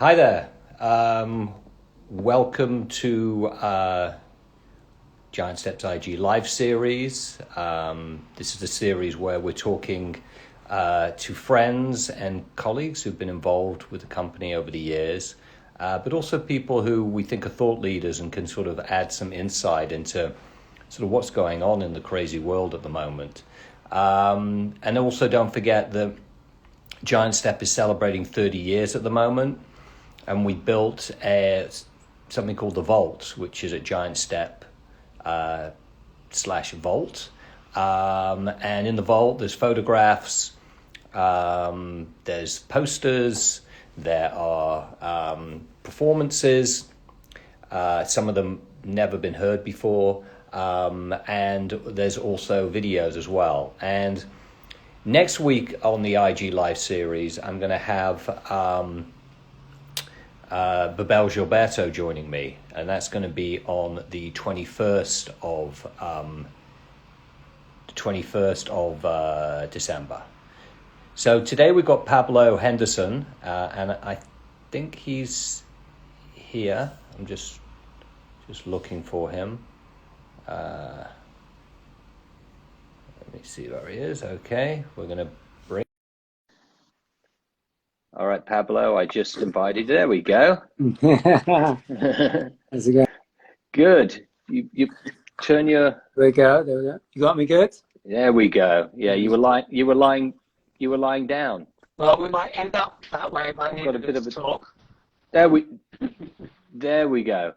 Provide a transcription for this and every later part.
Hi there. Welcome to Giant Steps IG Live series. This is a series where we're talking to friends and colleagues who've been involved with the company over the years, but also people who we think are thought leaders and can sort of add some insight into sort of what's going on in the crazy world at the moment. And also don't forget that Giant Step is celebrating 30 years at the moment. And we built something called the Vault, which is at Giant Step /Vault. And in the Vault, there's photographs, there's posters, there are performances, some of them never been heard before, and there's also videos as well. And next week on the IG Live series, I'm going to have Babel Gilberto joining me, and that's going to be on the 21st of December. So today we've got Pablo Henderson, and I think he's here. I'm just looking for him. Let me see where he is. Okay, we're going to bring. All right, Pablo, I just invited you. There we go. How's it going? Good. You turn your. There we go. There we go. You got me good? There we go. Yeah, you were lying down. Well, we might end up that way by the Got a end bit of of a this talk. There we go.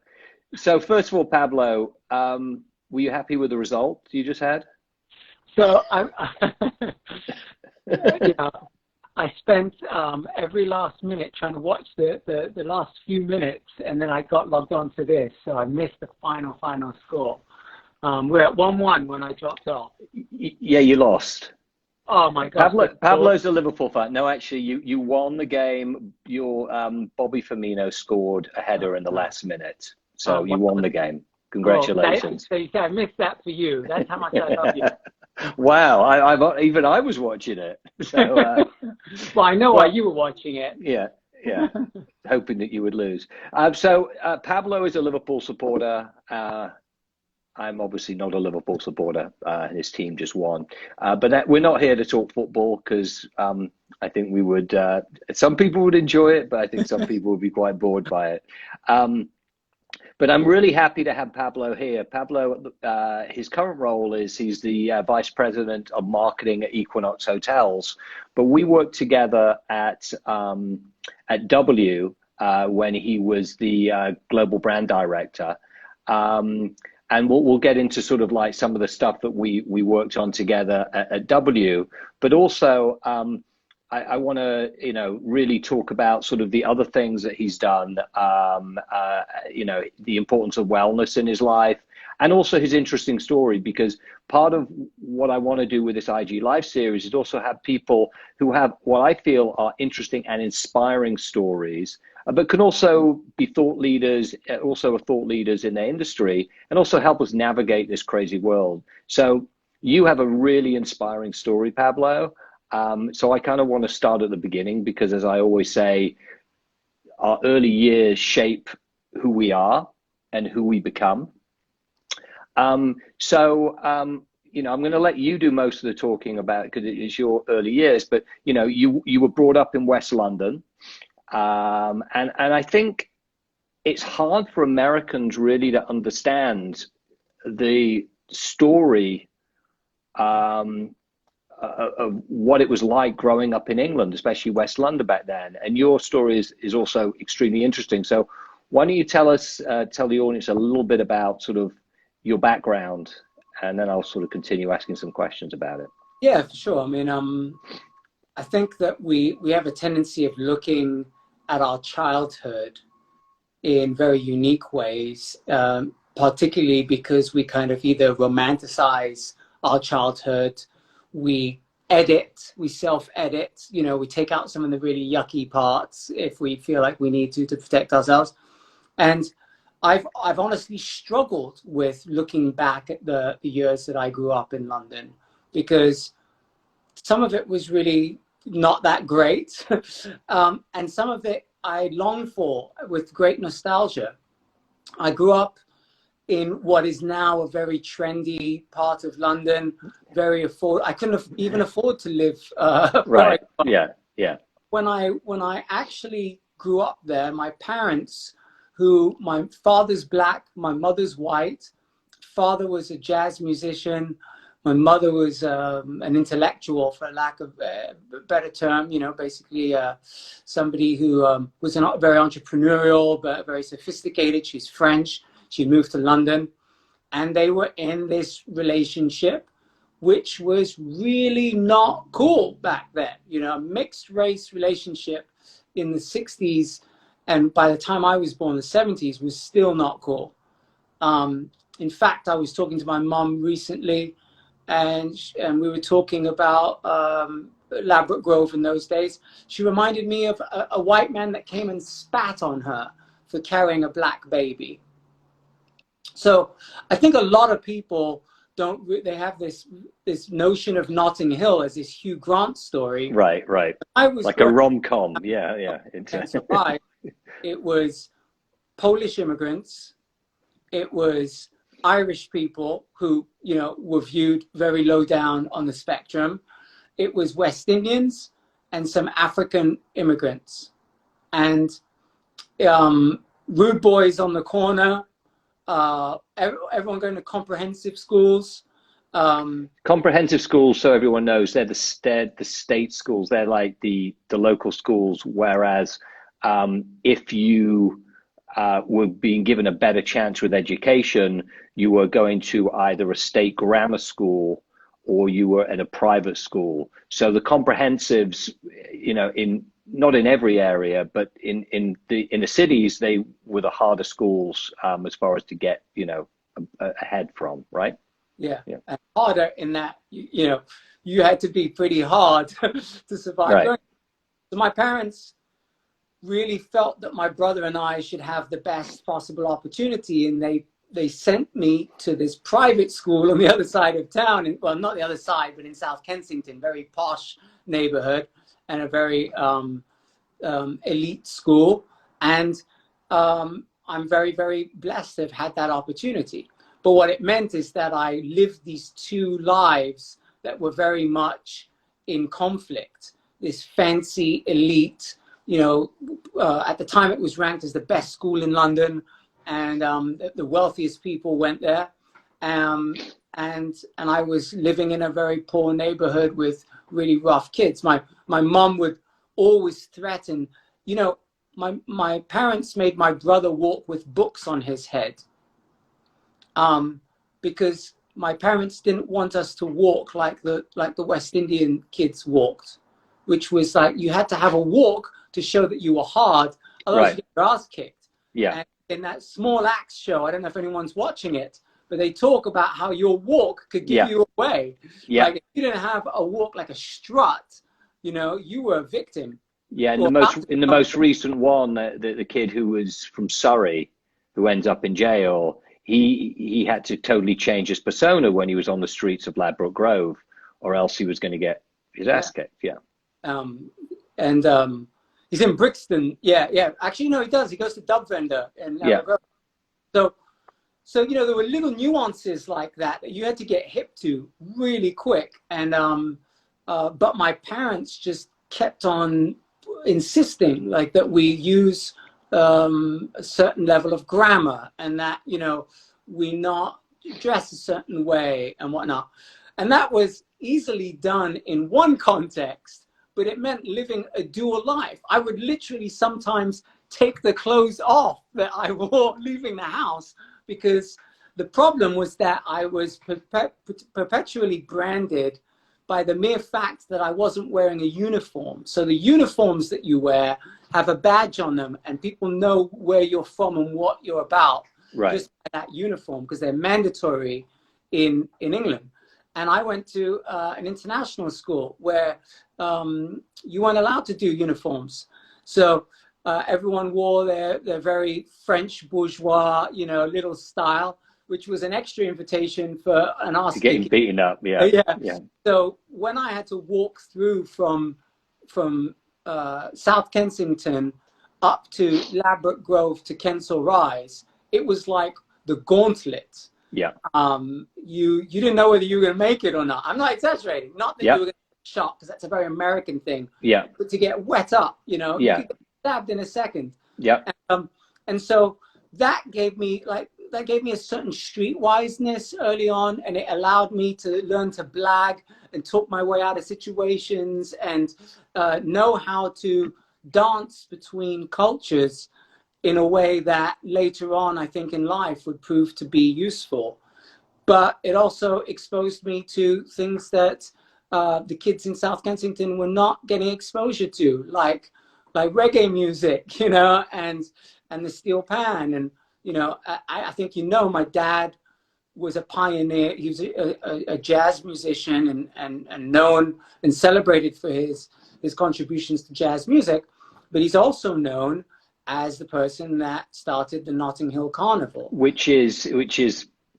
So first of all, Pablo, were you happy with the result you just had? So I spent every last minute trying to watch the last few minutes, and then I got logged on to this, so I missed the final score. We're at 1-1 when I dropped off. Yeah, you lost. Oh my God! Pablo's a Liverpool fan. No, actually, you won the game. Your Bobby Firmino scored a header in the last minute, so you won the game. Congratulations. So you say I missed that for you. That's how much I love you. Wow, I was watching it. So, well, I know why you were watching it. Yeah, hoping that you would lose. So Pablo is a Liverpool supporter. I'm obviously not a Liverpool supporter. His team just won. But we're not here to talk football because I think we would. Some people would enjoy it, but I think some people would be quite bored by it. But I'm really happy to have Pablo here. Pablo, his current role is he's the vice president of marketing at Equinox Hotels. But we worked together at W when he was the global brand director. And we'll get into sort of like some of the stuff that we worked on together at W. But also, I want to, really talk about sort of the other things that he's done, the importance of wellness in his life, and also his interesting story, because part of what I want to do with this IG Live series is also have people who have what I feel are interesting and inspiring stories, but can also be thought leaders, also thought leaders in their industry, and also help us navigate this crazy world. So you have a really inspiring story, Pablo. So I kind of want to start at the beginning because, as I always say, our early years shape who we are and who we become. I'm going to let you do most of the talking about it because it is your early years. But you were brought up in West London, and I think it's hard for Americans really to understand the story. Of what it was like growing up in England, especially West London back then. And your story is also extremely interesting. So why don't you tell the audience a little bit about sort of your background, and then I'll sort of continue asking some questions about it. Yeah, for sure. I mean, I think that we have a tendency of looking at our childhood in very unique ways, particularly because we kind of either romanticize our childhood, we self-edit, we take out some of the really yucky parts if we feel like we need to protect ourselves. And I've honestly struggled with looking back at the years that I grew up in London, because some of it was really not that great. And some of it I long for with great nostalgia. I grew up in what is now a very trendy part of London, very I couldn't even afford to live Right. Yeah. Yeah. When I actually grew up there, my parents, who my father's black, my mother's white, father was a jazz musician, my mother was an intellectual, for lack of a better term, you know, basically somebody who was not very entrepreneurial, but very sophisticated. She's French. She moved to London, and they were in this relationship, which was really not cool back then. You know, a mixed race relationship in the 60s, and by the time I was born, the 70s, was still not cool. In fact, I was talking to my mom recently, and we were talking about Ladbroke Grove in those days. She reminded me of a white man that came and spat on her for carrying a black baby. So I think a lot of people they have this notion of Notting Hill as this Hugh Grant story. Right, right. I was like a rom-com. Yeah, yeah. And survived. It was Polish immigrants. It was Irish people who, you know, were viewed very low down on the spectrum. It was West Indians and some African immigrants. And rude boys on the corner, everyone going to comprehensive schools. Comprehensive schools, so everyone knows, they're the state schools. They're like the local schools, whereas if you were being given a better chance with education, you were going to either a state grammar school or you were at a private school. So the comprehensives, you know, not in every area, but in the cities, they were the harder schools as far as to get, you know, ahead from, right? Yeah. And harder in that, you know, you had to be pretty hard to survive. Right. So my parents really felt that my brother and I should have the best possible opportunity, and they sent me to this private school on the other side of town, well, not the other side, but in South Kensington, very posh neighborhood, and a very elite school. And I'm very, very blessed to have had that opportunity. But what it meant is that I lived these two lives that were very much in conflict. This fancy elite, you know, at the time it was ranked as the best school in London, and the wealthiest people went there. And I was living in a very poor neighborhood with really rough kids. My mom would always threaten, you know, my parents made my brother walk with books on his head, because my parents didn't want us to walk like the West Indian kids walked, which was like you had to have a walk to show that you were hard, otherwise you get your ass kicked. Yeah. And in that Small Axe show, I don't know if anyone's watching it, but they talk about how your walk could give you away. Yeah. Like if you didn't have a walk like a strut, you know, you were a victim. Yeah, in the most recent one, the kid who was from Surrey, who ends up in jail, he had to totally change his persona when he was on the streets of Ladbroke Grove, or else he was going to get his ass kicked. Yeah. He's in Brixton. Yeah. Actually, no, he does. He goes to Dub Vendor in Ladbroke Grove. So you know, there were little nuances like that you had to get hip to really quick. And but my parents just kept on insisting like that we use a certain level of grammar, and that, you know, we not dress a certain way and whatnot. And that was easily done in one context, but it meant living a dual life. I would literally sometimes take the clothes off that I wore leaving the house, because the problem was that I was perpetually branded by the mere fact that I wasn't wearing a uniform. So the uniforms that you wear have a badge on them, and people know where you're from and what you're about, just by that uniform, because they're mandatory in England. And I went to an international school where you weren't allowed to do uniforms. So everyone wore their very French bourgeois, you know, little style, which was an extra invitation for an ass getting beaten up. Yeah. So when I had to walk through from South Kensington up to Ladbroke Grove to Kensal Rise, it was like the gauntlet. Yeah. You didn't know whether you were going to make it or not. I'm not exaggerating. Not that you were going to get shot, because that's a very American thing. Yeah. But to get wet up, you know, you could get stabbed in a second. Yeah. And so that gave me a certain streetwiseness early on, and it allowed me to learn to blag and talk my way out of situations, and know how to dance between cultures in a way that later on, I think in life, would prove to be useful. But it also exposed me to things that the kids in South Kensington were not getting exposure to, like reggae music, you know, and the steel pan. And, you know, I think, you know, my dad was a pioneer. He was a jazz musician and known and celebrated for his contributions to jazz music. But he's also known as the person that started the Notting Hill Carnival, which is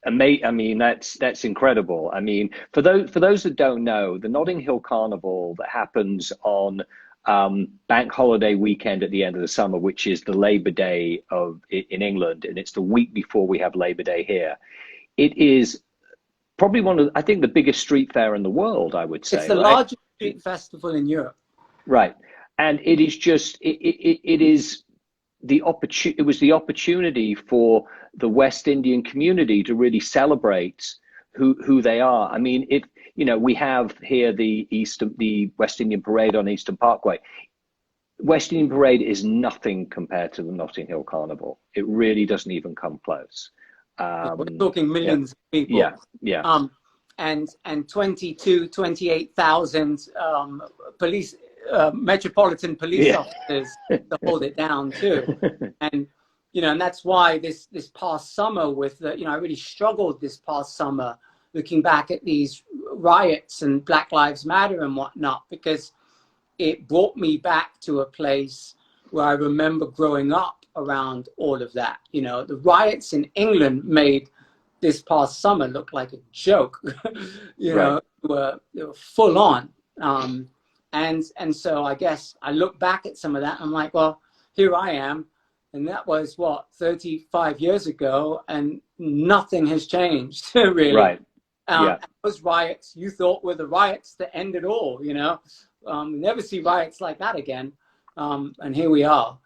amazing. I mean, that's incredible. I mean, for those that don't know, the Notting Hill Carnival that happens on bank holiday weekend at the end of the summer, which is the Labor Day in England, and it's the week before we have Labor Day here. It is probably I think the biggest street fair in the world, I would say. It's the largest street festival in Europe. Right. And it is just, it is it was the opportunity for the West Indian community to really celebrate who they are. I mean, you know, we have here the West Indian Parade on Eastern Parkway. West Indian Parade is nothing compared to the Notting Hill Carnival. It really doesn't even come close. We're talking millions of people. Yeah. And 28,000 police, metropolitan police officers to hold it down too. And, you know, and that's why this past summer I really struggled this past summer looking back at these riots and Black Lives Matter and whatnot, because it brought me back to a place where I remember growing up around all of that. You know, the riots in England made this past summer look like a joke. You know, they were full on. And so I guess I look back at some of that and I'm like, well, here I am. And that was 35 years ago, and nothing has changed really. Right. Those riots you thought were the riots that ended all, you know. We never see riots like that again. And here we are.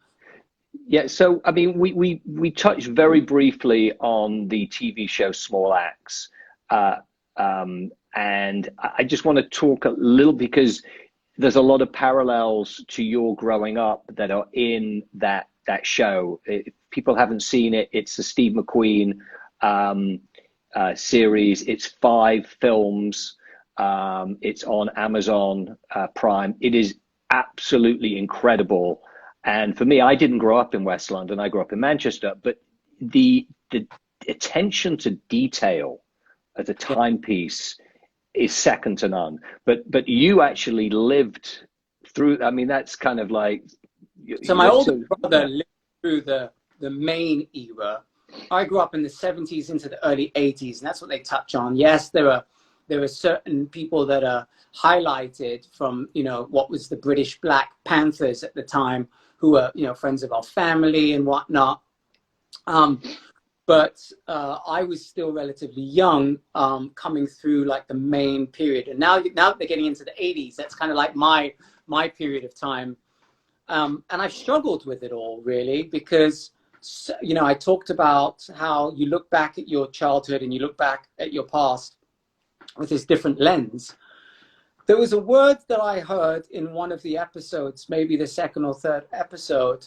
Yeah, so I mean, we touched very briefly on the TV show Small Axe, and I just want to talk a little, because there's a lot of parallels to your growing up that are in that show. If people haven't seen it, it's the Steve McQueen series. It's 5 films. It's on Amazon Prime. It is absolutely incredible. And for me, I didn't grow up in West London. I grew up in Manchester. But the attention to detail as a timepiece is second to none. But you actually lived through. I mean, that's kind of like. So my older brother lived through the main era. I grew up in the 70s into the early 80s, and that's what they touch on. Yes, there are certain people that are highlighted from, you know, what was the British Black Panthers at the time, who were, you know, friends of our family and whatnot. But I was still relatively young, coming through like the main period. And now that they're getting into the 80s, that's kind of like my period of time. And I've struggled with it all, really, because, you know, I talked about how you look back at your childhood and you look back at your past with this different lens. There was a word that I heard in one of the episodes, maybe the second or third episode,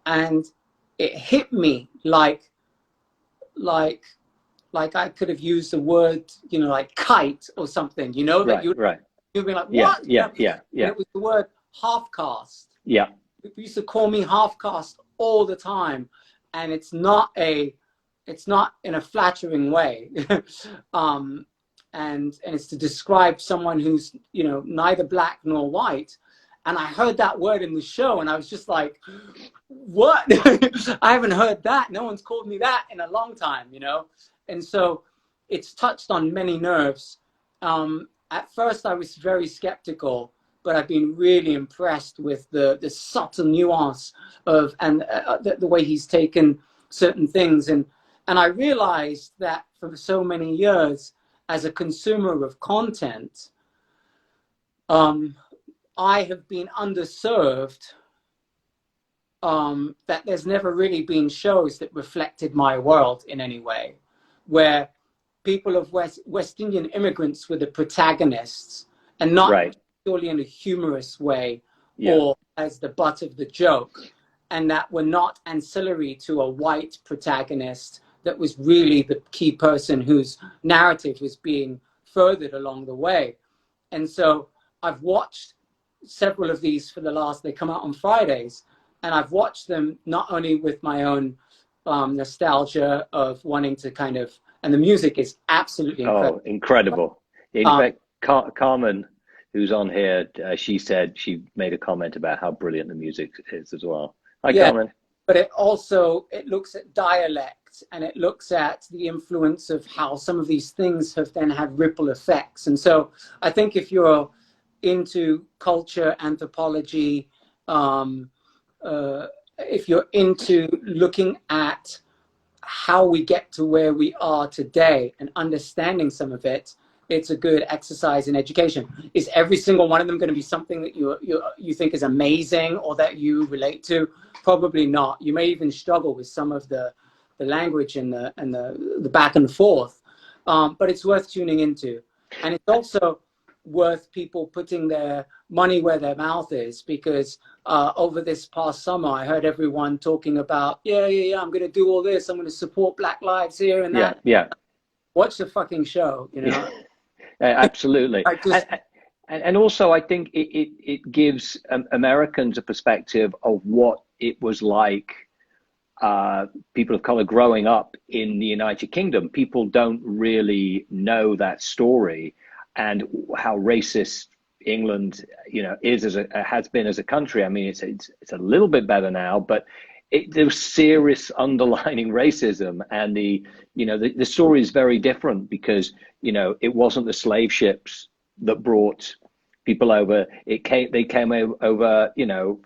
and it hit me like I could have used the word, you know, like kite or something, you know, that you'd be like, what? Yeah. And it was the word half-caste. Yeah. People used to call me half-caste all the time, and it's not in a flattering way. And it's to describe someone who's, you know, neither black nor white. And I heard that word in the show, and I was just like, what? I haven't heard that. No one's called me that in a long time, you know? And so it's touched on many nerves. At first I was very skeptical, but I've been really impressed with the subtle nuance of, and the way he's taken certain things. And I realized that for so many years as a consumer of content, I have been underserved, that there's never really been shows that reflected my world in any way, where people of West Indian immigrants were the protagonists, and not Right. purely in a humorous way, Yeah. or as the butt of the joke, and that were not ancillary to a white protagonist that was really the key person whose narrative was being furthered along the way. And so I've watched several of these for the last, they come out on Fridays, and I've watched them not only with my own nostalgia of wanting to kind of, and the music is absolutely incredible. Oh, incredible. In fact, Carmen, who's on here, she said she made a comment about how brilliant the music is as well. Hi, yeah, Carmen. But it looks at dialect, and it looks at the influence of how some of these things have then had ripple effects. And so I think if you're into culture, anthropology, if you're into looking at how we get to where we are today and understanding some of it, it's a good exercise in education. Is every single one of them going to be something that you think is amazing or that you relate to? Probably not. You may even struggle with some of the language and the back and forth, but it's worth tuning into. And it's also worth people putting their money where their mouth is, because over this past summer, I heard everyone talking about, yeah, I'm going to do all this. I'm going to support Black lives here and that. Yeah. Watch the fucking show, you know? Absolutely. And also, I think it gives Americans a perspective of what it was like, people of color growing up in the United Kingdom. People don't really know that story, and how racist England, is has been as a country. I mean, it's a little bit better now, but there's serious underlying racism, and the story is very different because it wasn't the slave ships that brought people over. They came over,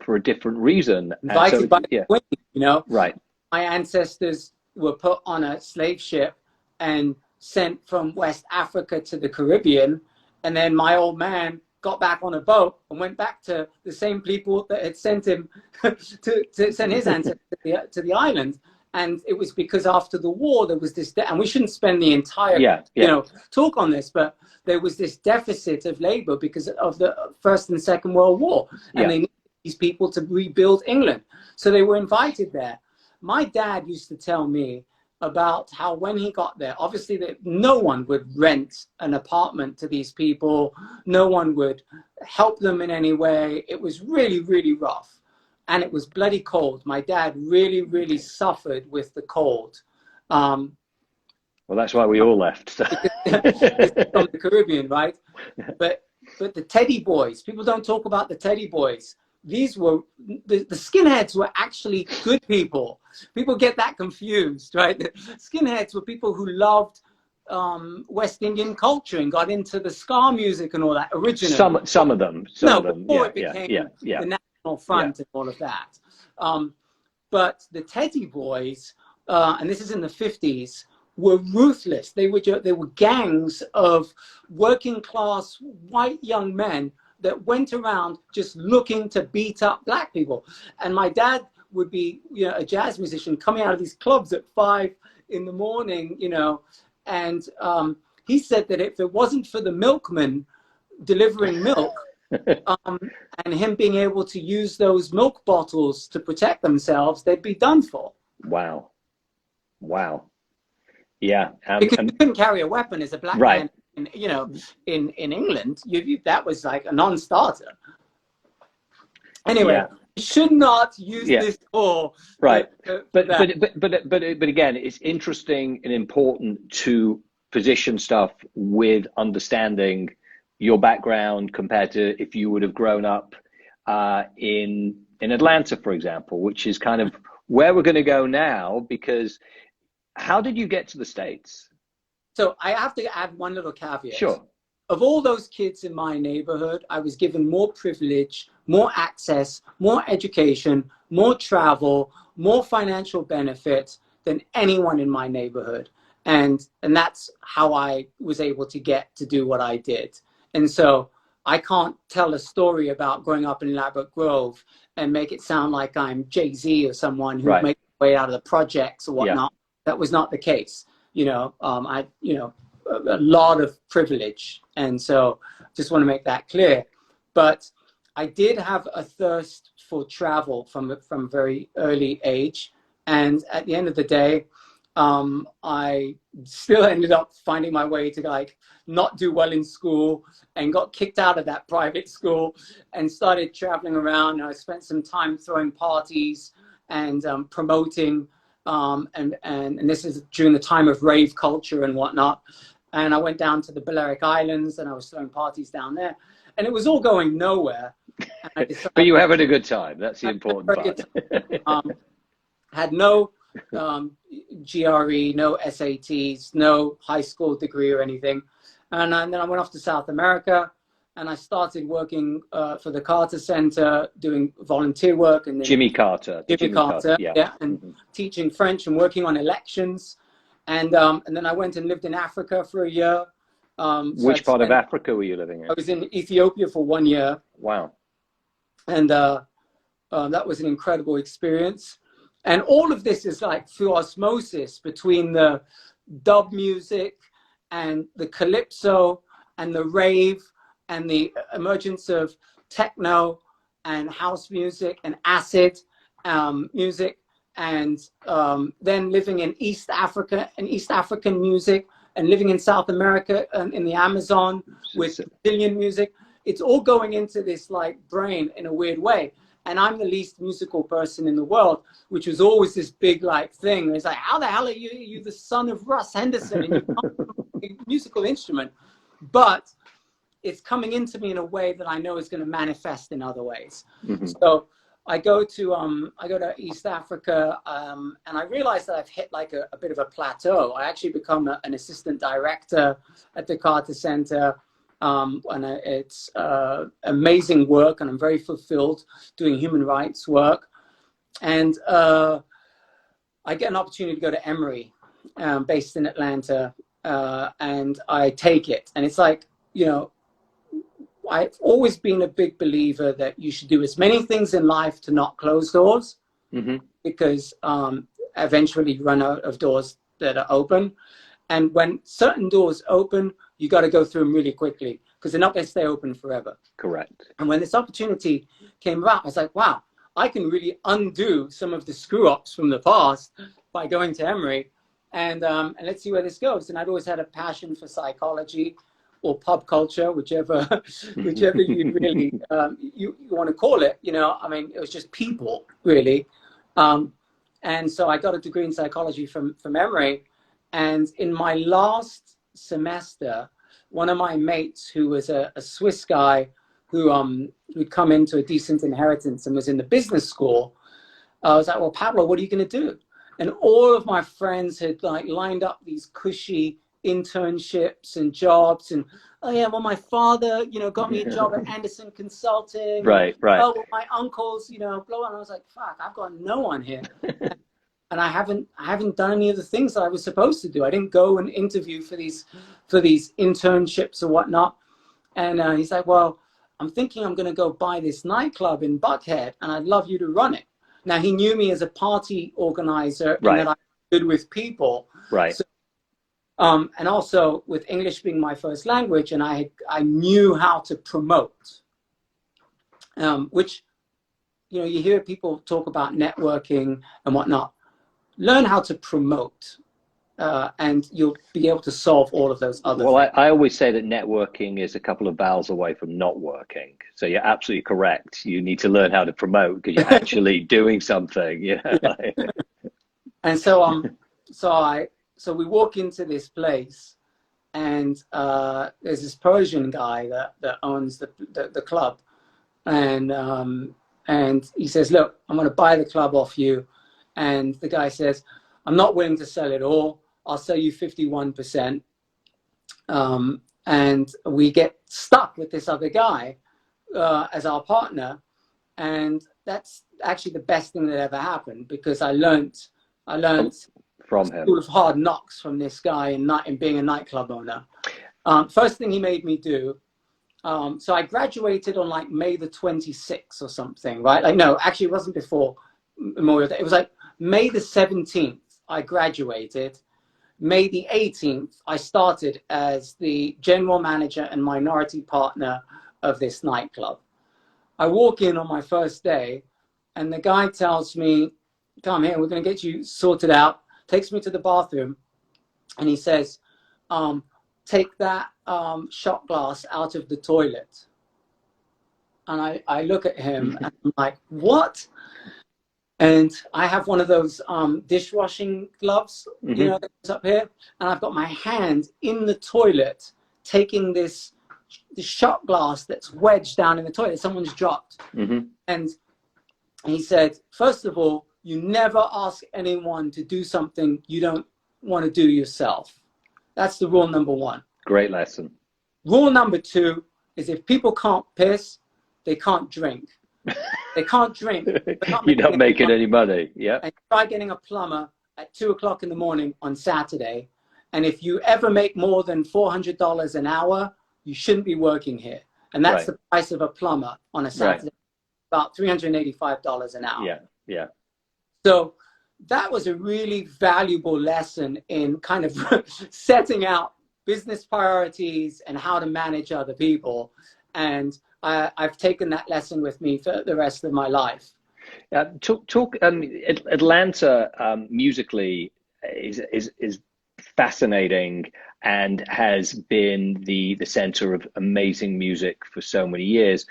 for a different reason. Invited by the Queen, Right. My ancestors were put on a slave ship and sent from West Africa to the Caribbean, and then my old man got back on a boat and went back to the same people that had sent him to send his ancestors to the island. And it was because after the war there was this, and we shouldn't spend the entire talk on this, but there was this deficit of labor because of the First and Second World War, and they needed these people to rebuild England, so they were invited there. My dad used to tell me about how when he got there, obviously no one would rent an apartment to these people, no one would help them in any way. It was really, really rough, and it was bloody cold. My dad really, really suffered with the cold. Well, that's why we all left. So. From the Caribbean, right? But the Teddy Boys, people don't talk about the Teddy Boys. These were, the skinheads were actually good people. People get that confused, right? The skinheads were people who loved West Indian culture and got into the ska music and all that originally. Some of them. Before it became the National Front and all of that. But the Teddy Boys, and this is in the 50s, were ruthless. They were gangs of working class white young men that went around just looking to beat up black people. And my dad would be, a jazz musician coming out of these clubs at 5 in the morning, and he said that if it wasn't for the milkman delivering milk, and him being able to use those milk bottles to protect themselves, they'd be done for. Wow. Yeah. Because you couldn't carry a weapon as a black man. In England, that was like a non-starter. Anyway, you should not use this for but again, it's interesting and important to position stuff with understanding your background compared to if you would have grown up in Atlanta, for example, which is kind of where we're going to go now. Because how did you get to the States? So I have to add one little caveat. Sure. of all those kids in my neighborhood, I was given more privilege, more access, more education, more travel, more financial benefit than anyone in my neighborhood. And that's how I was able to get to do what I did. And so I can't tell a story about growing up in Elaborate Grove and make it sound like I'm Jay-Z or someone who made their way out of the projects or whatnot. Yeah. That was not the case. A lot of privilege. And so just want to make that clear. But I did have a thirst for travel from a very early age. And at the end of the day, I still ended up finding my way to not do well in school and got kicked out of that private school and started traveling around. And I spent some time throwing parties and promoting. And this is during the time of rave culture and whatnot. And I went down to the Balearic Islands and I was throwing parties down there. And it was all going nowhere. But you were having a good time. That's the important part. Had no GRE, no SATs, no high school degree or anything. And then I went off to South America and I started working for the Carter Center, doing volunteer work. And then Jimmy Carter, yeah, and teaching French and working on elections. And then I went and lived in Africa for a year. Which part of Africa were you living in? I was in Ethiopia for 1 year. Wow. And that was an incredible experience. And all of this is like through osmosis between the dub music and the calypso and the rave and the emergence of techno and house music and acid music. And then living in East Africa and East African music and living in South America and in the Amazon with Brazilian music. It's all going into this brain in a weird way. And I'm the least musical person in the world, which was always this big thing. It's how the hell are you? You're the son of Russ Henderson and you can't play a musical instrument. But it's coming into me in a way that I know is going to manifest in other ways. Mm-hmm. So I go to East Africa and I realize that I've hit a bit of a plateau. I actually become an assistant director at the Carter Center. And it's amazing work, and I'm very fulfilled doing human rights work. And I get an opportunity to go to Emory, based in Atlanta, and I take it. And it's I've always been a big believer that you should do as many things in life to not close doors, mm-hmm. because eventually you run out of doors that are open. And when certain doors open, you got to go through them really quickly because they're not going to stay open forever. Correct. And when this opportunity came about, I was like, wow, I can really undo some of the screw ups from the past by going to Emory and let's see where this goes. And I'd always had a passion for psychology or pop culture, whichever you really you want to call it. It was just people really. And so I got a degree in psychology from Emory. And in my last semester, one of my mates, who was a Swiss guy who'd come into a decent inheritance and was in the business school, I was like, well, Pablo, what are you going to do? And all of my friends had lined up these cushy internships and jobs. And, oh, yeah, well, my father, got me a job at Anderson Consulting. Right. Oh, well, my uncles, blow. And I was like, fuck, I've got no one here. And I haven't done any of the things that I was supposed to do. I didn't go and interview for these internships or whatnot. And he's like, well, I'm thinking I'm going to go buy this nightclub in Buckhead, and I'd love you to run it. Now, he knew me as a party organizer, right, and that I was good with people. Right. So, and also with English being my first language, and I knew how to promote, which, you hear people talk about networking and whatnot. Learn how to promote, and you'll be able to solve all of those other things. I always say that networking is a couple of vowels away from not working. So you're absolutely correct. You need to learn how to promote because you're actually doing something. Yeah. And so we walk into this place, and there's this Persian guy that owns the club, and he says, look, I'm going to buy the club off you. And the guy says, I'm not willing to sell it all. I'll sell you 51%. and we get stuck with this other guy as our partner. And that's actually the best thing that ever happened, because I learned from school him. of hard knocks from this guy in being a nightclub owner. First thing he made me do, so I graduated on like May the 26th or something, right? Like, no, actually it wasn't before Memorial Day. It was like May the 17th I graduated. May the 18th, I started as the general manager and minority partner of this nightclub. I walk in on my first day, and the guy tells me, come here, we're going to get you sorted out. Takes me to the bathroom, and he says, take that shot glass out of the toilet. And I look at him, and I'm like, what? And I have one of those dishwashing gloves, you know, that's up here. And I've got my hand in the toilet, taking this shot glass that's wedged down in the toilet. Someone's dropped. And he said, first of all, you never ask anyone to do something you don't want to do yourself. That's the rule number one. Great lesson. Rule number two is if people can't piss, they can't drink. They can't drink. You're not making any money. Yeah. And try getting a plumber at 2 o'clock in the morning on Saturday. And if you ever make more than $400 an hour, you shouldn't be working here. And that's the price of a plumber on a Saturday, about $385 an hour. Yeah. Yeah. So that was a really valuable lesson in kind of setting out business priorities and how to manage other people. And I've taken that lesson with me for the rest of my life. Atlanta musically is fascinating and has been the center of amazing music for so many years.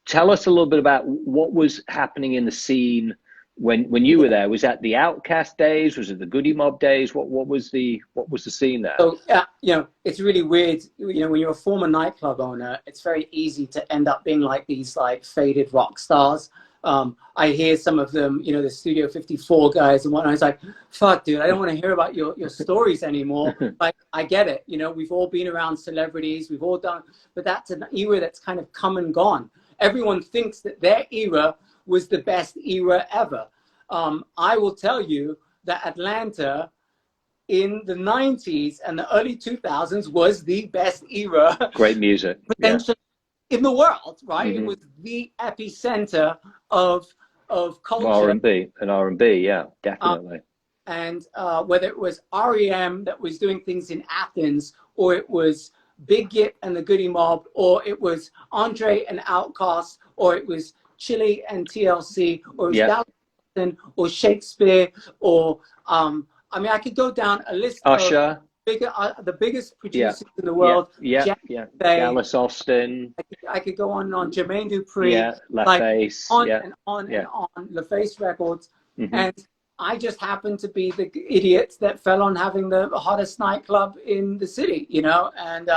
Tell us a little bit about what was happening in the scene when you were there. Was that the Outcast days? Was it the Goody Mob days? What was the scene there? So you know, it's really weird. You know, when you're a former nightclub owner, it's very easy to end up being like these like faded rock stars. I hear some of them, you know, the Studio 54 guys and whatnot. It's like, fuck, dude, I don't want to hear about your stories anymore. Like, I get it. You know, we've all been around celebrities. We've all done, but that's an era that's kind of come and gone. Everyone thinks that their era was the best era ever. I will tell you that Atlanta in the 90s and the early 2000s was the best era. Great music. Potentially in the world, right? It was the epicenter of culture. R&B, yeah, definitely. And whether it was REM that was doing things in Athens, or it was Big Git and the Goody Mob, or it was Andre and Outkast, or it was Chili and TLC, or it was Dallas or Shakespeare, or I mean, I could go down a list Usher. Of the biggest producers in the world. Dallas Austin. I could go on Jermaine Dupri. LaFace. On and on and on. LaFace Records. And I just happened to be the idiot that fell on having the hottest nightclub in the city, you know, and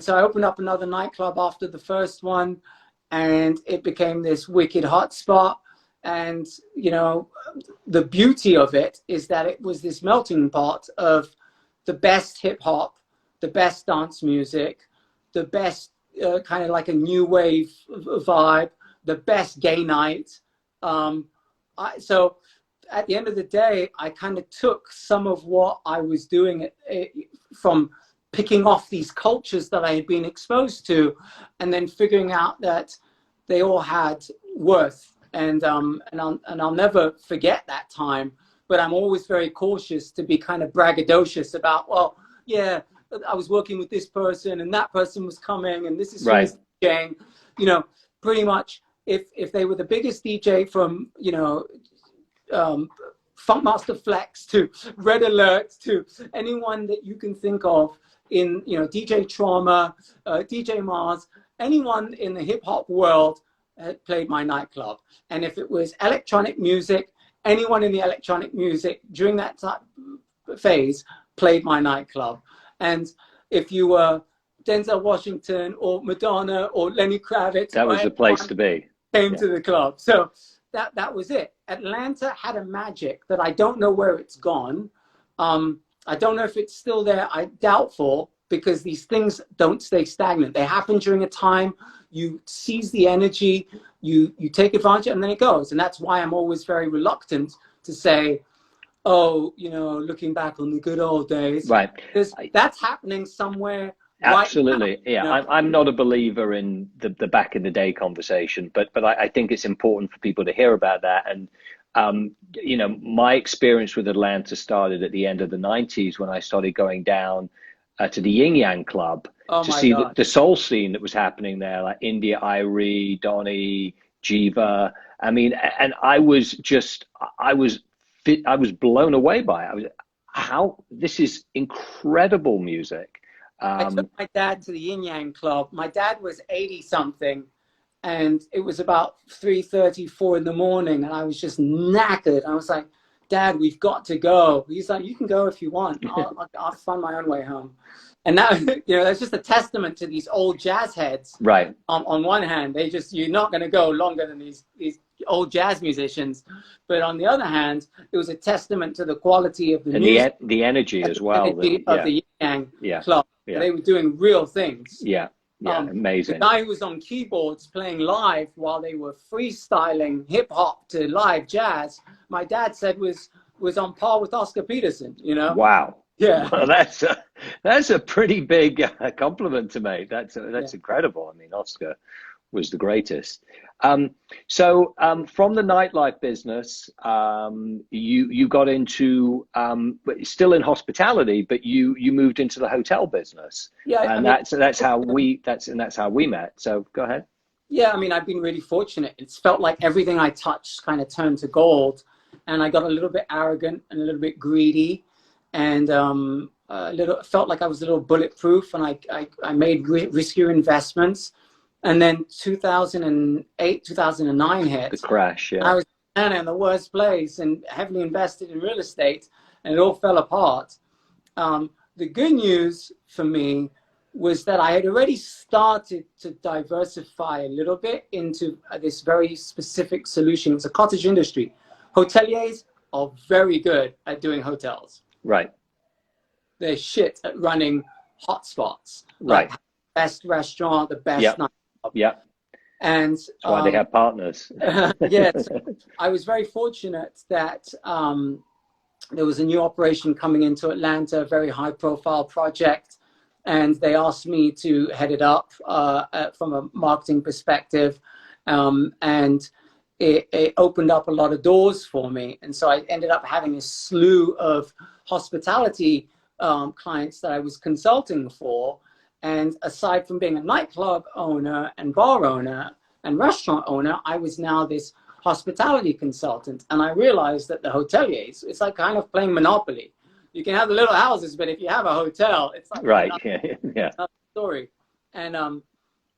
so I opened up another nightclub after the first one, and it became this wicked hot spot. And, you know, the beauty of it is that it was this melting pot of the best hip hop, the best dance music, the best kind of like a new wave vibe, the best gay night. So at the end of the day, I kind of took some of what I was doing from picking off these cultures that I had been exposed to, and then figuring out that they all had worth. And I'll never forget that time, but I'm always very cautious to be kind of braggadocious about, well, yeah, I was working with this person and that person was coming and this is DJing. You know, pretty much if they were the biggest DJ from, you know, Funkmaster Flex to Red Alert to anyone that you can think of in, you know, DJ Trauma, DJ Mars, anyone in the hip hop world played my nightclub. And if it was electronic music, anyone in the electronic music during that phase played my nightclub. And if you were Denzel Washington or Madonna or Lenny Kravitz, that was the place to be. Came to the club. So that was it. Atlanta had a magic that I don't know where it's gone. I don't know if it's still there. I doubtful, because these things don't stay stagnant. They happen during a time. You seize the energy, you take advantage, and then it goes. And that's why I'm always very reluctant to say, oh, looking back on the good old days. Right. Because that's happening somewhere. Absolutely. Right Yeah. now, I'm not a believer in the back in the day conversation, but I think it's important for people to hear about that. And, my experience with Atlanta started at the end of the 90s when I started going down to the Yin Yang Club oh to my see God. the soul scene that was happening there, like India, Irie, Donny, Jiva. I mean, and I was blown away by it. This is incredible music. I took my dad to the Yin Yang Club. My dad was 80 something, and it was about 3:30, 4 in the morning, and I was just knackered. I was like, Dad, we've got to go. He's like, you can go if you want. I'll find my own way home. And that, that's just a testament to these old jazz heads. Right. On one hand, you're not going to go longer than these old jazz musicians. But on the other hand, it was a testament to the quality of the and music. The energy as well. Of the Yin Yang Club. Yeah. They were doing real things. Yeah. Amazing. The guy who was on keyboards playing live while they were freestyling hip hop to live jazz, my dad said was on par with Oscar Peterson. Wow. Yeah. Well, that's a pretty big compliment to make. That's incredible. I mean, Oscar was the greatest. So from the nightlife business, you got into still in hospitality, but you moved into the hotel business. Yeah, and that's how we met. So go ahead. Yeah, I mean, I've been really fortunate. It's felt like everything I touched kind of turned to gold, and I got a little bit arrogant and a little bit greedy, and felt like I was a little bulletproof, and I made riskier investments. And then 2008, 2009 hit. The crash, yeah. I was in the worst place and heavily invested in real estate, and it all fell apart. The good news for me was that I had already started to diversify a little bit into this very specific solution. It's a cottage industry. Hoteliers are very good at doing hotels. Right. They're shit at running hotspots. Right. Like best restaurant, the best night. Yeah. And that's why they have partners. Yes. I was very fortunate that there was a new operation coming into Atlanta, a very high profile project. And they asked me to head it up from a marketing perspective. And it opened up a lot of doors for me. And so I ended up having a slew of hospitality clients that I was consulting for. And aside from being a nightclub owner and bar owner and restaurant owner, I was now this hospitality consultant. And I realized that the hoteliers, it's like kind of playing Monopoly. You can have the little houses, but if you have a hotel, it's like right. Another story. And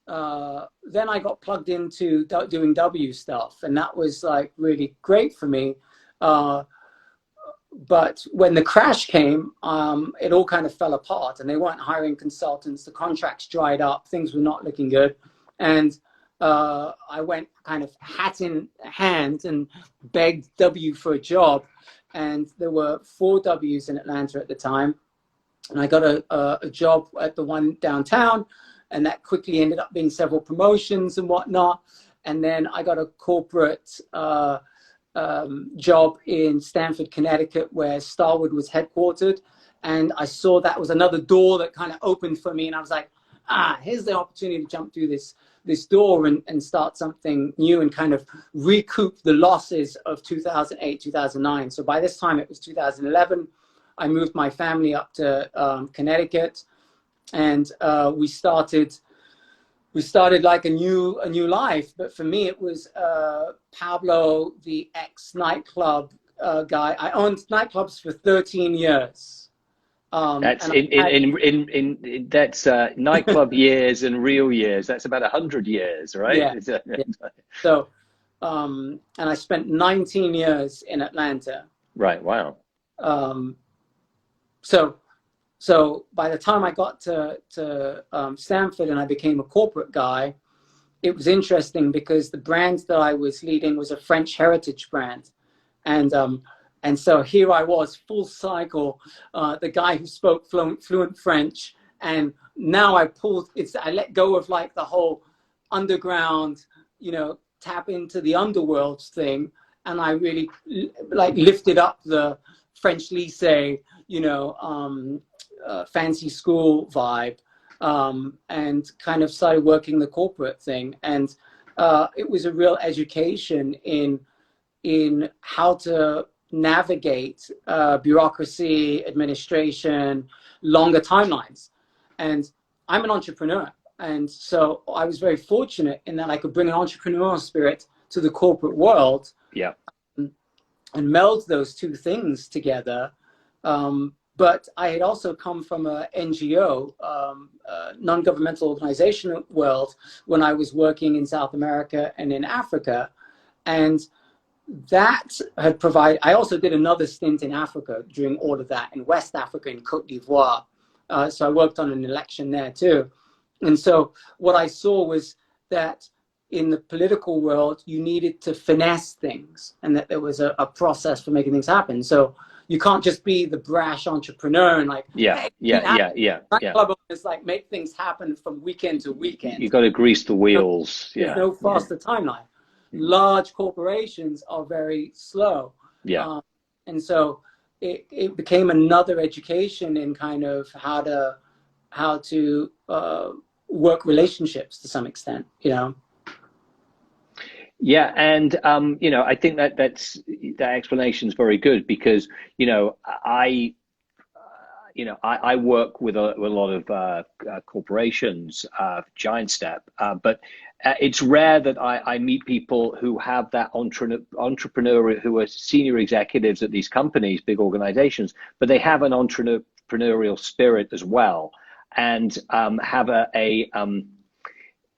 then I got plugged into doing W stuff, and that was like really great for me. But when the crash came, it all kind of fell apart, and they weren't hiring consultants. The contracts dried up. Things were not looking good. And I went kind of hat in hand and begged W for a job. And there were 4 Ws in Atlanta at the time. And I got a job at the one downtown, and that quickly ended up being several promotions and whatnot. And then I got a corporate job in Stamford, Connecticut, where Starwood was headquartered. And I saw that was another door that kind of opened for me. And I was like, here's the opportunity to jump through this door and start something new and kind of recoup the losses of 2008, 2009. So by this time it was 2011. I moved my family up to Connecticut, and we started like a new life. But for me, it was Pablo, the ex-nightclub guy. I owned nightclubs for 13 years. That's that's nightclub years and real years. That's about 100 years, right? Yeah. So, and I spent 19 years in Atlanta. Right. Wow. So by the time I got to Stanford and I became a corporate guy, it was interesting because the brand that I was leading was a French heritage brand. And And so here I was, full cycle, the guy who spoke fluent French. And now I let go of like the whole underground, tap into the underworld thing. And I really like lifted up the French lycée, fancy school vibe, and kind of started working the corporate thing. And it was a real education in how to navigate bureaucracy, administration, longer timelines. And I'm an entrepreneur. And so I was very fortunate in that I could bring an entrepreneurial spirit to the corporate world. Yeah. And meld those two things together. But I had also come from a NGO, non-governmental organization world when I was working in South America and in Africa. And that had provided, I also did another stint in Africa during all of that, in West Africa, in Cote d'Ivoire. So I worked on an election there too. And so what I saw was that in the political world, you needed to finesse things, and that there was a process for making things happen. So you can't just be the brash entrepreneur and like, yeah. Club is like make things happen from weekend to weekend. You got to grease the wheels. There's no faster timeline. Large corporations are very slow. Yeah. And so it became another education in kind of how to work relationships to some extent, Yeah, and I think that explanation is very good because I work with a lot of corporations, Giant Step, but it's rare that I meet people who have that entrepreneurial, who are senior executives at these companies, big organizations, but they have an entrepreneurial spirit as well, and have an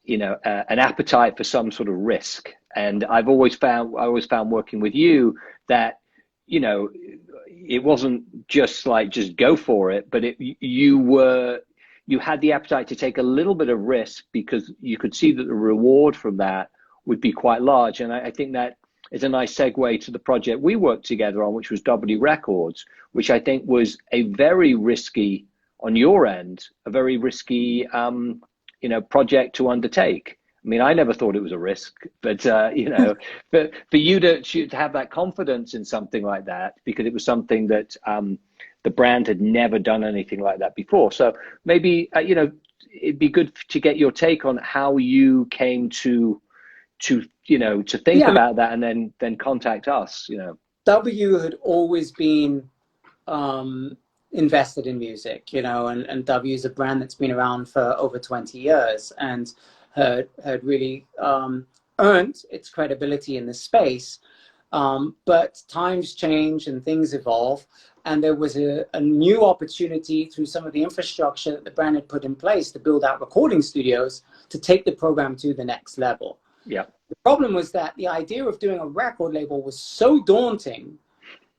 appetite for some sort of risk. And I always found working with you that, it wasn't just like, just go for it, but you had the appetite to take a little bit of risk because you could see that the reward from that would be quite large. And I think that is a nice segue to the project we worked together on, which was W Records, which I think was a very risky, on your end, a very risky, project to undertake. I mean, I never thought it was a risk, but but for you to have that confidence in something like that, because it was something that the brand had never done anything like that before. So maybe it'd be good to get your take on how you came to think about that, and then contact us. W had always been invested in music, and W is a brand that's been around for over 20 years and had really earned its credibility in the space. But times change and things evolve, and there was a new opportunity through some of the infrastructure that the brand had put in place to build out recording studios to take the program to the next level. Yeah. The problem was that the idea of doing a record label was so daunting.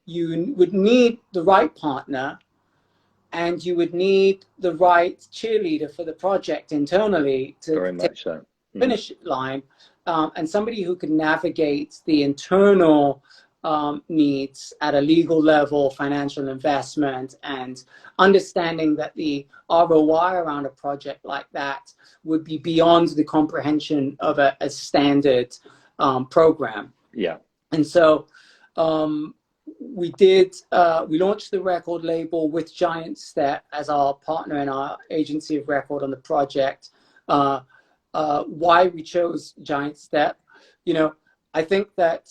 You would need the right partner, and you would need the right cheerleader for the project internally to very much so. Finish line, and somebody who could navigate the internal needs at a legal level, financial investment, and understanding that the ROI around a project like that would be beyond the comprehension of a standard program. Yeah. And so we launched the record label with Giant Step as our partner and our agency of record on the project. Why we chose Giant Step, I think that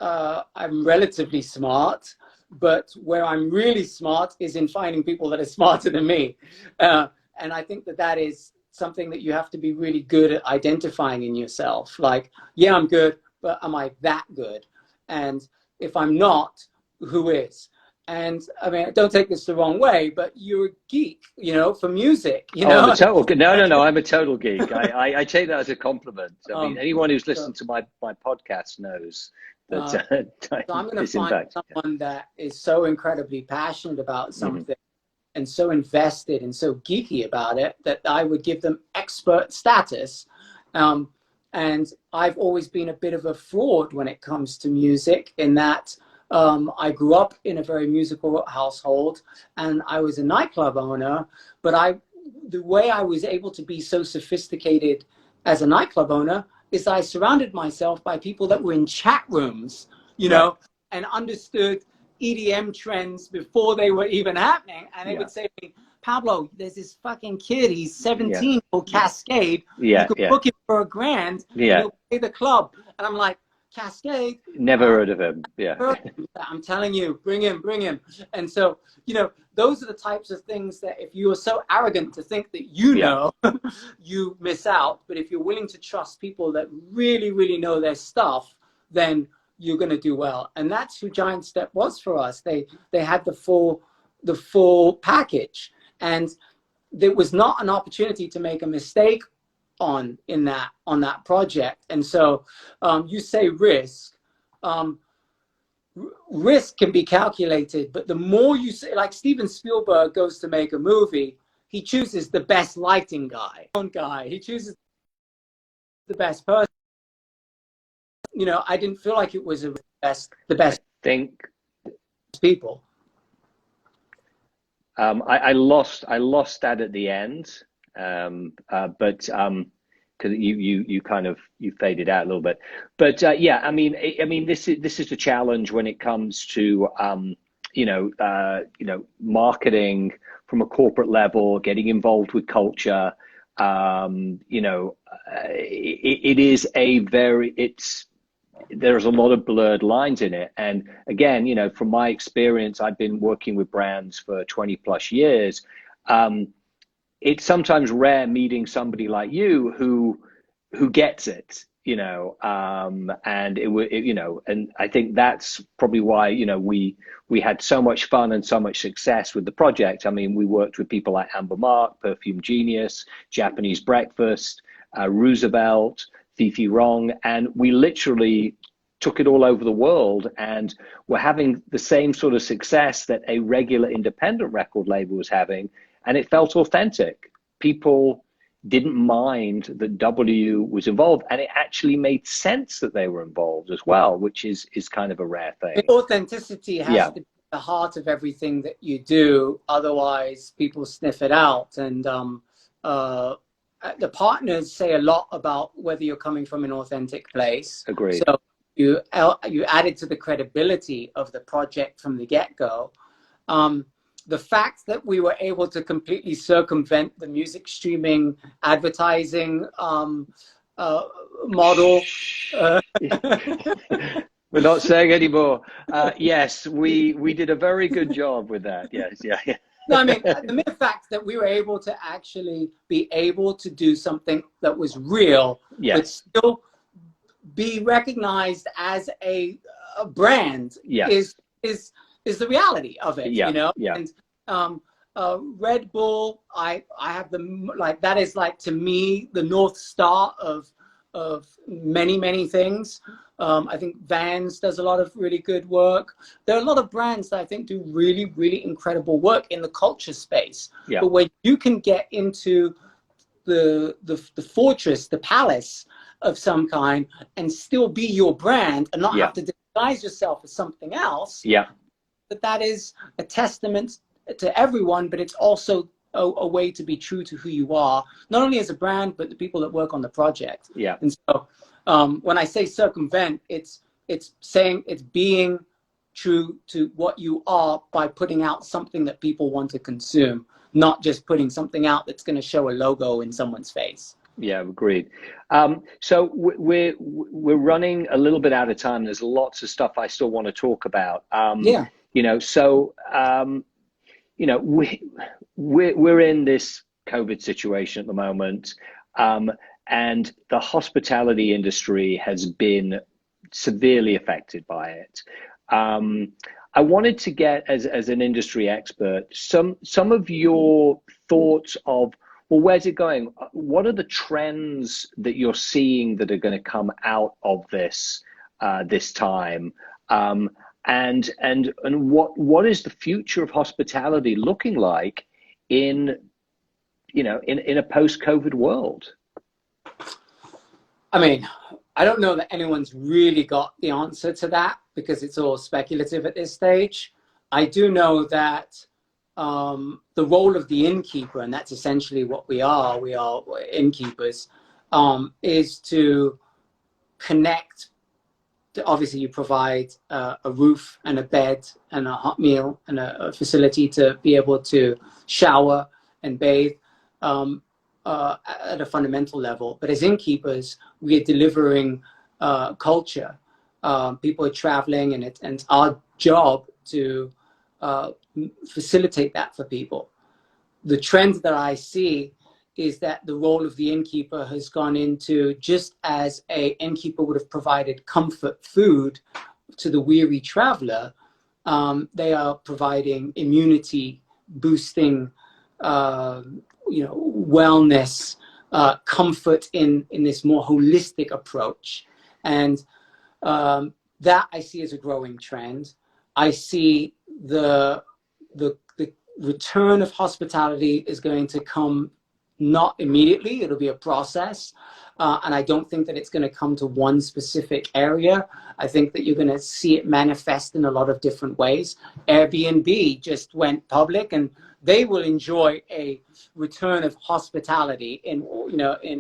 I'm relatively smart, but where I'm really smart is in finding people that are smarter than me. And I think that is something that you have to be really good at identifying in yourself. Like, yeah, I'm good, but am I that good? And if I'm not, who is? And I mean, don't take this the wrong way, but you're a geek, for music. I'm a total no. I'm a total geek. I take that as a compliment. I mean, anyone who's listened to my podcast knows that. So I'm going to find someone that is so incredibly passionate about something and so invested and so geeky about it that I would give them expert status. And I've always been a bit of a fraud when it comes to music, in that I grew up in a very musical household, and I was a nightclub owner, but the way I was able to be so sophisticated as a nightclub owner is I surrounded myself by people that were in chat rooms, you Right. know, and understood EDM trends before they were even happening. And they Yeah. would say to me, Pablo, there's this fucking kid, he's Yeah. 17, called Cascade. You Yeah. could Yeah. book him for $1,000 and Yeah. he'll play the club. And I'm like, Cascade? Never heard of him. Yeah. I'm telling you, bring him, bring him. And so, you know, those are the types of things that if you are so arrogant to think that you know, you miss out. But if you're willing to trust people that really, really know their stuff, then you're going to do well. And that's who Giant Step was for us. They had the full package, and there was not an opportunity to make a mistake on that project. And so you say risk. Risk can be calculated, but the more you say, like Steven Spielberg goes to make a movie, he chooses the best lighting guy. He chooses the best person. You know, I didn't feel like it was the best I think people. I lost that at the end, but because you kind of you faded out a little bit, but yeah, I mean this is the challenge when it comes to marketing from a corporate level, getting involved with culture. It is there's a lot of blurred lines in it. And again, from my experience, I've been working with brands for 20 plus years. It's sometimes rare meeting somebody like you who gets it, and and I think that's probably why, we had so much fun and so much success with the project. I mean, we worked with people like Amber Mark, Perfume Genius, Japanese Breakfast, Roosevelt, Fifi Wrong, and we literally took it all over the world, and we're having the same sort of success that a regular independent record label was having, and it felt authentic. People didn't mind that W was involved, and it actually made sense that they were involved as well, which is kind of a rare thing. Authenticity has to be the heart of everything that you do, otherwise people sniff it out. And the partners say a lot about whether you're coming from an authentic place. Agreed. So you added to the credibility of the project from the get-go. The fact that we were able to completely circumvent the music streaming advertising model. We're not saying anymore. Yes, we did a very good job with that. Yes, yeah. No, I mean, the mere fact that we were able to actually be able to do something that was real, but still be recognized as a brand is the reality of it, And Red Bull, I have that is to me the North Star of many things. I think Vans does a lot of really good work. There are a lot of brands that I think do really incredible work in the culture space. But when you can get into the fortress, the palace of some kind, and still be your brand and not have to disguise yourself as something else, that is a testament to everyone, but it's also a way to be true to who you are, not only as a brand, but the people that work on the project. And so when I say circumvent, it's being true to what you are by putting out something that people want to consume, not just putting something out that's going to show a logo in someone's face. Yeah, agreed. So we're running a little bit out of time. There's lots of stuff I still want to talk about. We're in this COVID situation at the moment, and the hospitality industry has been severely affected by it. I wanted to get, as an industry expert, some of your thoughts of, well, where's it going? What are the trends that you're seeing that are going to come out of this time? And what is the future of hospitality looking like in a post-COVID world? I mean, I don't know that anyone's really got the answer to that because it's all speculative at this stage. I do know that the role of the innkeeper, and that's essentially what we are innkeepers, is to connect. Obviously, you provide a roof and a bed and a hot meal and a facility to be able to shower and bathe at a fundamental level. But as innkeepers, we are delivering culture. People are traveling, and it's our job to facilitate that for people. The trend that I see is that the role of the innkeeper has gone into, just as an innkeeper would have provided comfort food to the weary traveler, they are providing immunity boosting, wellness, comfort in this more holistic approach. And that I see as a growing trend. I see the return of hospitality is going to come not immediately. It'll be a process. And I don't think that it's going to come to one specific area. I think that you're going to see it manifest in a lot of different ways. Airbnb just went public, and they will enjoy a return of hospitality in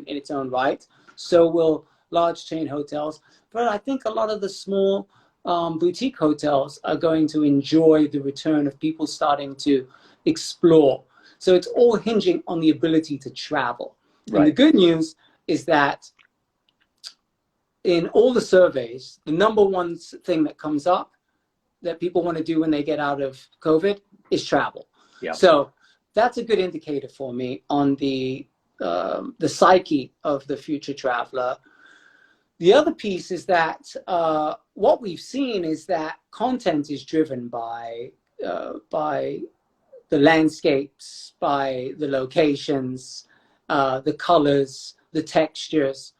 its own right. So will large chain hotels. But I think a lot of the small boutique hotels are going to enjoy the return of people starting to explore. So it's all hinging on the ability to travel. Right. And the good news is that in all the surveys, the number one thing that comes up that people want to do when they get out of COVID is travel. Yeah. So that's a good indicator for me on the psyche of the future traveler. The other piece is that what we've seen is that content is driven by the landscapes, by the locations, the colors, the textures.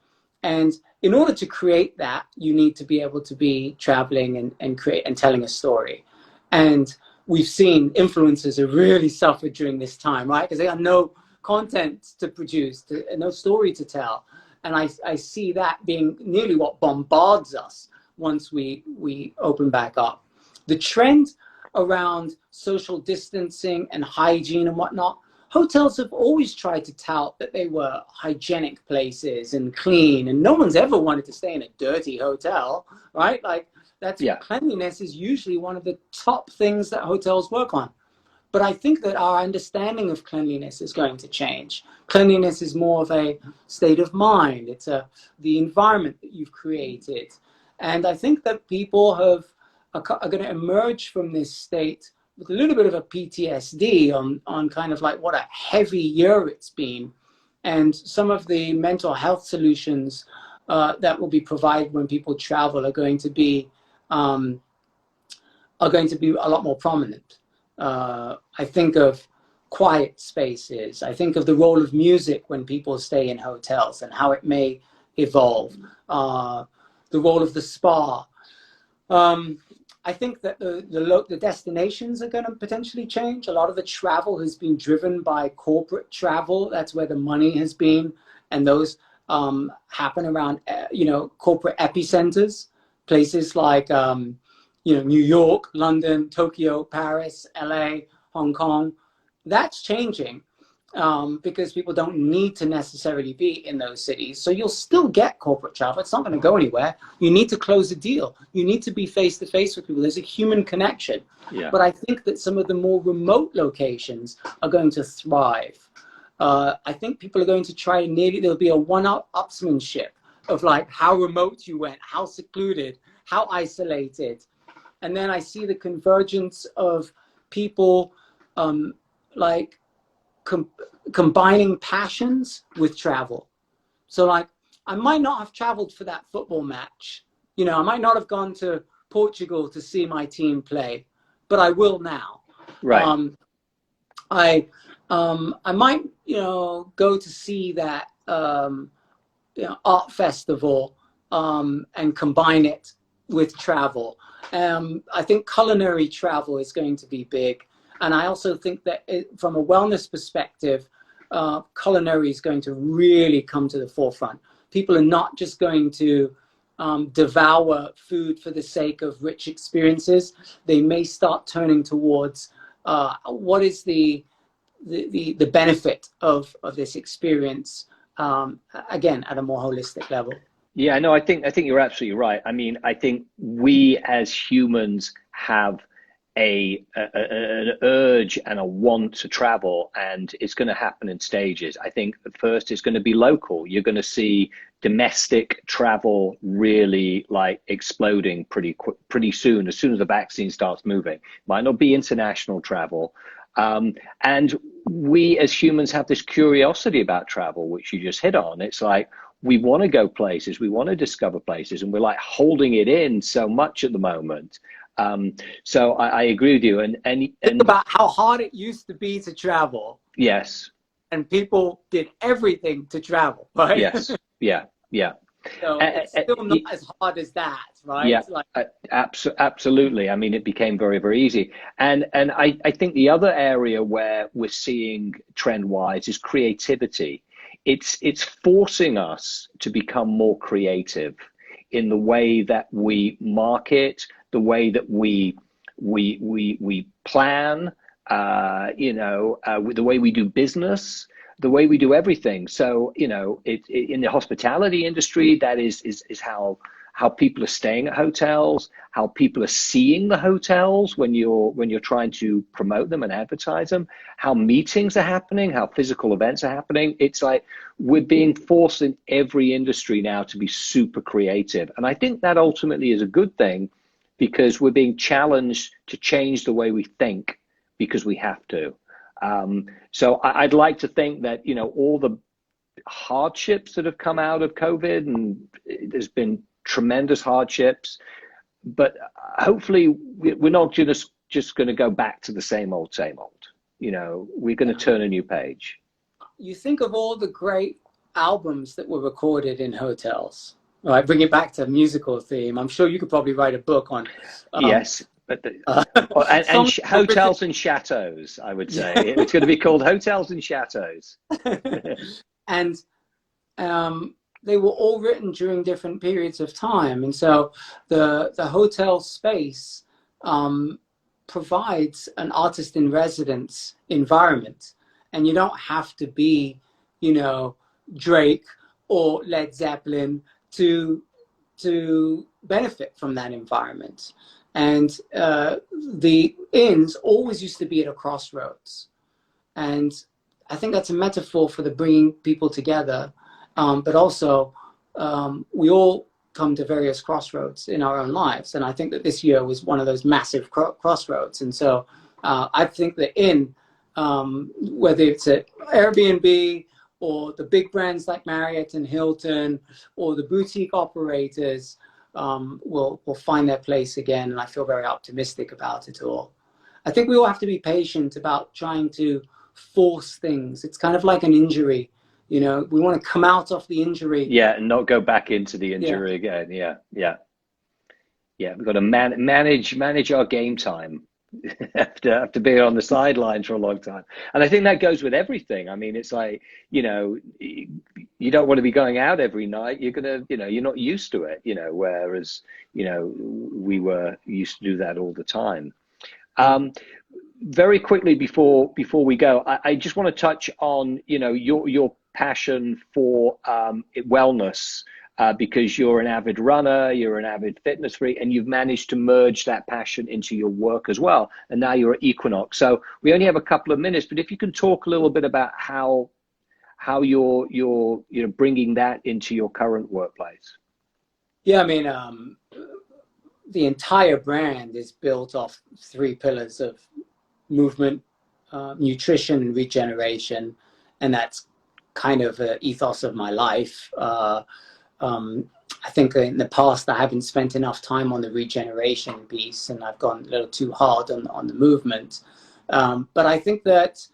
And in order to create that, you need to be able to be traveling and create and telling a story. And we've seen influencers have really suffered during this time, right? Because they have no content to produce, no story to tell. And I see that being nearly what bombards us once we open back up. The trend around social distancing and hygiene and whatnot, hotels have always tried to tout that they were hygienic places and clean, and no one's ever wanted to stay in a dirty hotel, right? Like cleanliness is usually one of the top things that hotels work on. But I think that our understanding of cleanliness is going to change. Cleanliness is more of a state of mind. It's the environment that you've created. And I think that people are going to emerge from this state with a little bit of a PTSD on kind of like what a heavy year it's been. And some of the mental health solutions that will be provided when people travel are going to be a lot more prominent. I think of quiet spaces. I think of the role of music when people stay in hotels and how it may evolve. The role of the spa. I think that the destinations are going to potentially change. A lot of the travel has been driven by corporate travel. That's where the money has been. And those happen around, corporate epicenters, places like, New York, London, Tokyo, Paris, LA, Hong Kong. That's changing because people don't need to necessarily be in those cities. So you'll still get corporate travel. It's not going to go anywhere. You need to close a deal. You need to be face to face with people. There's a human connection. Yeah. But I think that some of the more remote locations are going to thrive. I think people are going to try there'll be a one-upsmanship of like how remote you went, how secluded, how isolated. And then I see the convergence of people combining passions with travel. So like, I might not have traveled for that football match. I might not have gone to Portugal to see my team play, but I will now. Right. I might, go to see that, art festival and combine it with travel. I think culinary travel is going to be big. And I also think that from a wellness perspective, culinary is going to really come to the forefront. People are not just going to devour food for the sake of rich experiences. They may start turning towards what is the benefit of this experience, again, at a more holistic level. Yeah, no, I think you're absolutely right. I mean, I think we as humans have an urge and a want to travel, and it's going to happen in stages. I think at first it's going to be local. You're going to see domestic travel really like exploding pretty soon. As soon as the vaccine starts moving, might not be international travel. And we as humans have this curiosity about travel, which you just hit on. It's like we want to go places, we want to discover places, and we're like holding it in so much at the moment. So I agree with you. Think about how hard it used to be to travel. Yes. And people did everything to travel, right? Yes. Yeah. Yeah. So it's still not as hard as that, right? Yeah, like, absolutely. I mean, it became very, very easy. And I think the other area where we're seeing trend-wise is creativity. It's forcing us to become more creative in the way that we market, the way that we plan, the way we do business, the way we do everything. So, in the hospitality industry, that is how people are staying at hotels, how people are seeing the hotels when you're trying to promote them and advertise them, how meetings are happening, how physical events are happening. It's like we're being forced in every industry now to be super creative. And I think that ultimately is a good thing, because we're being challenged to change the way we think because we have to. So I'd like to think that, all the hardships that have come out of COVID, and there's been tremendous hardships, but hopefully we're not just going to go back to the same old. We're going to turn a new page. You think of all the great albums that were recorded in hotels, right? Bring it back to musical theme. I'm sure you could probably write a book on. Yes. But and hotels and chateaus, I would say. Yeah. It's going to be called Hotels and Chateaus. And they were all written during different periods of time. And so the hotel space provides an artist in residence environment. And you don't have to be, Drake or Led Zeppelin to benefit from that environment. And the inns always used to be at a crossroads. And I think that's a metaphor for the bringing people together. But also, we all come to various crossroads in our own lives. And I think that this year was one of those massive crossroads. And so I think the inn, whether it's at Airbnb or the big brands like Marriott and Hilton or the boutique operators, will find their place again. And I feel very optimistic about it all. I think we all have to be patient about trying to force things. It's kind of like an injury. We want to come out of the injury. Yeah, and not go back into the injury again. Yeah. We've got to manage our game time after being on the sidelines for a long time. And I think that goes with everything. I mean, it's like, you don't want to be going out every night. You're gonna, you're not used to it. Whereas, we were used to do that all the time. Very quickly before we go, I just want to touch on, your passion for wellness, because you're an avid runner, you're an avid fitness freak, and you've managed to merge that passion into your work as well. And now you're at Equinox. So we only have a couple of minutes, but if you can talk a little bit about how you're bringing that into your current workplace. Yeah, I mean, the entire brand is built off 3 pillars of movement, nutrition, and regeneration, and that's kind of an ethos of my life. I think in the past I haven't spent enough time on the regeneration piece, and I've gone a little too hard on the movement. But I think that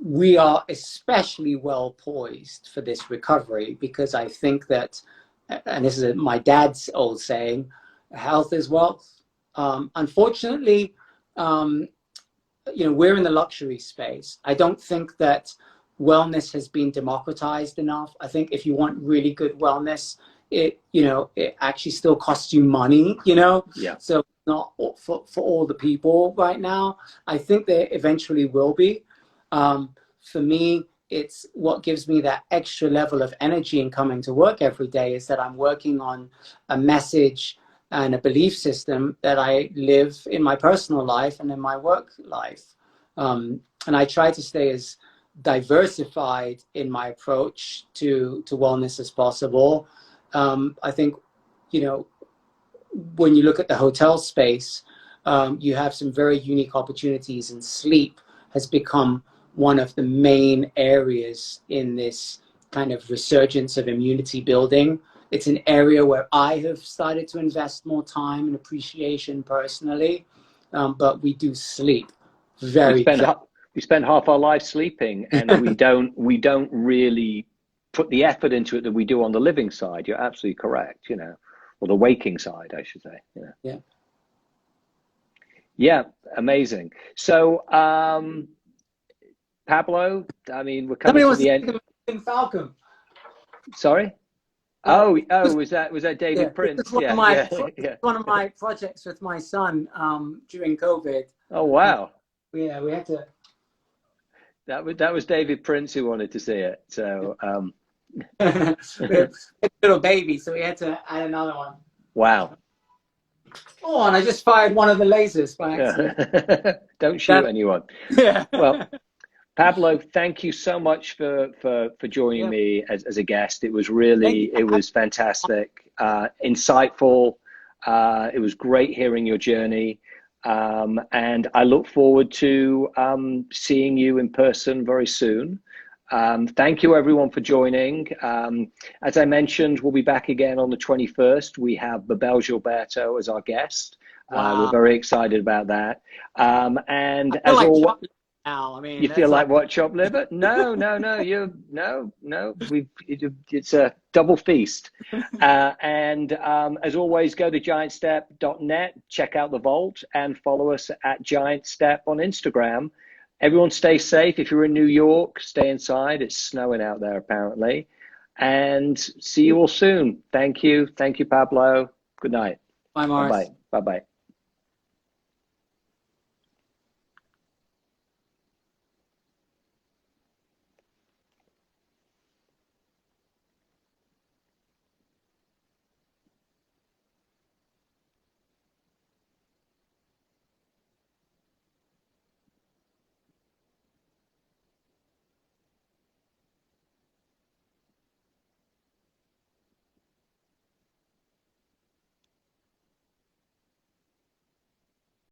we are especially well poised for this recovery, because I think that, and this is my dad's old saying, health is wealth. Unfortunately, we're in the luxury space. I don't think that wellness has been democratized enough. I think if you want really good wellness, it actually still costs you money, Yeah. so not for all the people right now. I think there eventually will be. For me, it's what gives me that extra level of energy in coming to work every day is that I'm working on a message and a belief system that I live in my personal life and in my work life. And I try to stay as diversified in my approach to wellness as possible. I think, when you look at the hotel space, you have some very unique opportunities, and sleep has become one of the main areas in this kind of resurgence of immunity building. It's an area where I have started to invest more time and appreciation personally, but we do sleep We very, spend very. we spend half our life sleeping, and we don't really put the effort into it that we do on the living side. You're absolutely correct, or the waking side, I should say. Yeah. Yeah, amazing. So, Pablo, I mean, we're coming Somebody to wants the to end. think of Falcon. Sorry? Yeah, Was that yeah. David This is Prince? Yeah, yeah, yeah. one of my projects with my son during COVID. Oh, wow. Yeah, we had to. That was David Prince who wanted to see it. So, We had a little baby, so we had to add another one. wow. Oh, and I just fired one of the lasers by accident. Don't shoot That, anyone. yeah. Well, Pablo, thank you so much for joining Yeah. me as a guest. It was Thank you. fantastic, insightful. It was great hearing your journey. And I look forward to seeing you in person very soon. Thank you everyone for joining. As I mentioned, we'll be back again on the 21st. We have Babel Gilberto as our guest. We're Wow. very excited about that. And I feel as like always, chocolate now. I mean, you feel that's like like. what, chopped liver? No, no, no. It's a double feast. And as always, go to giantstep.net, check out the vault, and follow us at Giant Step on Instagram. Everyone stay safe. If you're in New York, stay inside. It's snowing out there apparently. And see you all soon. Thank you. Thank you, Pablo. Good night. Bye, Bye-bye. Maurice. Bye-bye.